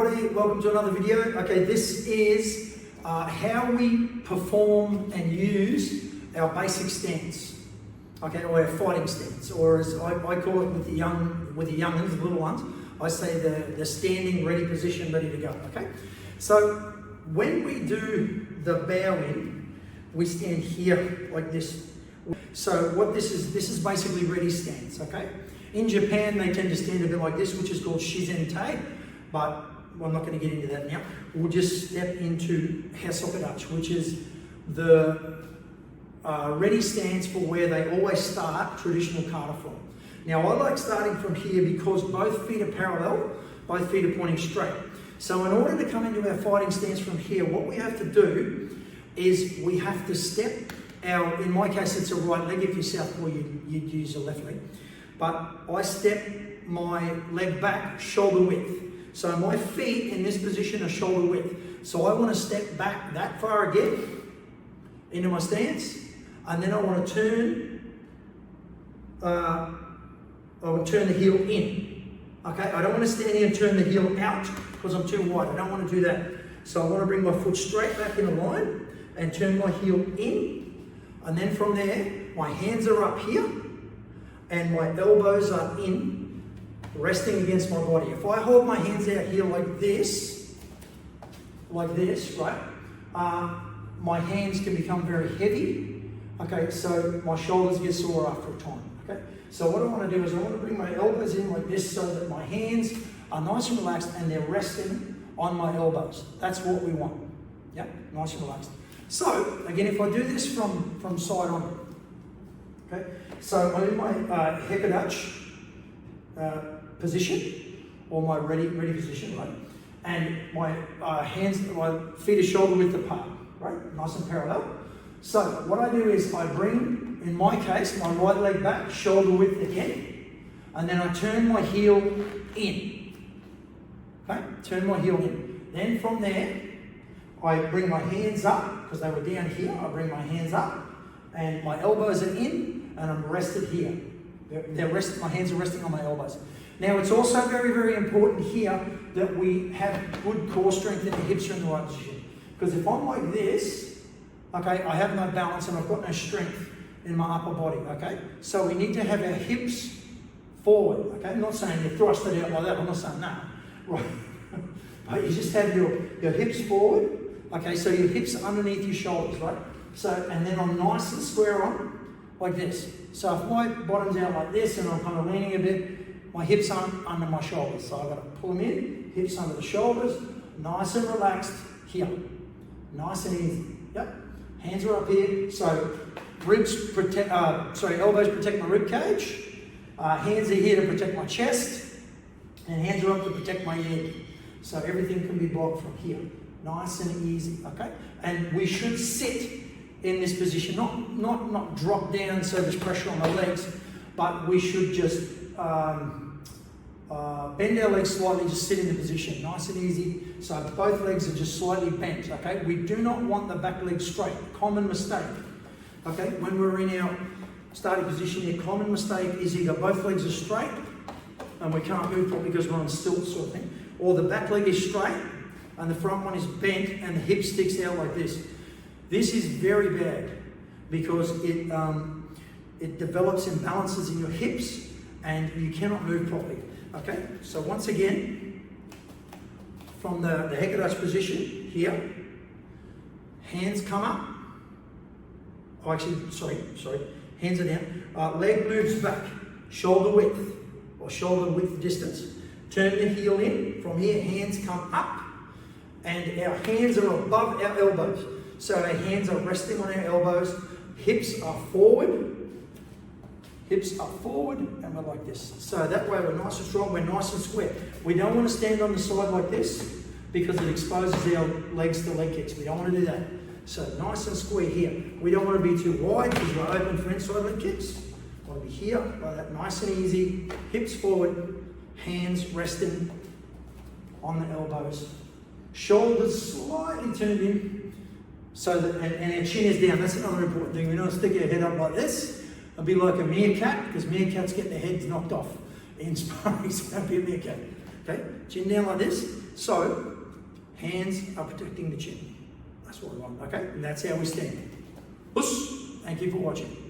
everybody, welcome to another video. Okay, this is how we perform and use our basic stance. Okay, or our fighting stance, or as I call it with the youngins, the little ones, I say the standing ready position, ready to go. Okay, so when we do the bow in, we stand here like this. So what this is basically ready stance. Okay, in Japan they tend to stand a bit like this, which is called shizentei, but I'm not going to get into that now. We'll just step into hasokadachi, which is the ready stance for where they always start traditional kata form. Now I like starting from here because both feet are parallel, both feet are pointing straight. So in order to come into our fighting stance from here, what we have to do is we have to step our, in my case it's a right leg, if you're southpaw you'd use a left leg, but I step my leg back shoulder width. So my feet in this position are shoulder width. So I want to step back that far again into my stance, and then I want to turn the heel in. Okay, I don't want to stand here and turn the heel out because I'm too wide. I don't want to do that. So I want to bring my foot straight back in a line and turn my heel in, and then from there my hands are up here and my elbows are in, resting against my body. If I hold my hands out here like this, right, my hands can become very heavy. Okay, so my shoulders get sore after a time. Okay, so what I want to do is I want to bring my elbows in like this so that my hands are nice and relaxed and they're resting on my elbows. That's what we want. Yeah, nice and relaxed. So again, if I do this from side on, okay, so I'm in my hakodachi position, or my ready position, right? And my my feet are shoulder width apart, right? Nice and parallel. So what I do is I bring, in my case, my right leg back, shoulder width again, and then I turn my heel in. Okay, turn my heel in. Then from there, I bring my hands up, because they were down here, I bring my hands up, and my elbows are in, and I'm rested here. My hands are resting on my elbows. Now it's also very, very important here that we have good core strength and the hips are in the right position. Because if I'm like this, okay, I have no balance and I've got no strength in my upper body, okay? So we need to have our hips forward, okay? I'm not saying you thrust it out like that, I'm not saying that, right? But you just have your hips forward, okay? So your hips are underneath your shoulders, right? So, and then I'm nice and square on, like this. So if my bottom's out like this and I'm kind of leaning a bit, my hips aren't under my shoulders. So I've got to pull them in, hips under the shoulders, nice and relaxed here. Nice and easy. Yep. Hands are up here. So elbows protect my rib cage. Hands are here to protect my chest. And hands are up to protect my head. So everything can be blocked from here. Nice and easy, okay? And we should sit in this position, not drop down so there's pressure on the legs, but we should just bend our legs slightly, just sit in the position, nice and easy. So both legs are just slightly bent, okay? We do not want the back leg straight, common mistake, okay? When we're in our starting position here, common mistake is either both legs are straight and we can't move properly because we're on stilts sort of thing, or the back leg is straight and the front one is bent and the hip sticks out like this. This is very bad because it develops imbalances in your hips and you cannot move properly. Okay, so once again, from the hakodachi position here, hands come up. Oh, actually, sorry, hands are down. Leg moves back, shoulder width or shoulder width distance. Turn the heel in. From here, hands come up, and our hands are above our elbows. So our hands are resting on our elbows, hips are forward, and we're like this. So that way we're nice and strong, we're nice and square. We don't want to stand on the side like this because it exposes our legs to leg kicks. We don't want to do that. So nice and square here. We don't want to be too wide because we're open for inside leg kicks. We want to be here, like that, nice and easy. Hips forward, hands resting on the elbows. Shoulders slightly turned in. So that, and our chin is down. That's another important thing. We don't stick our head up like this and be like a meerkat, because meerkats get their heads knocked off in sparring, so don't be a meerkat. Okay, chin down like this. So, hands are protecting the chin. That's what we want, okay? And that's how we stand. Thank you for watching.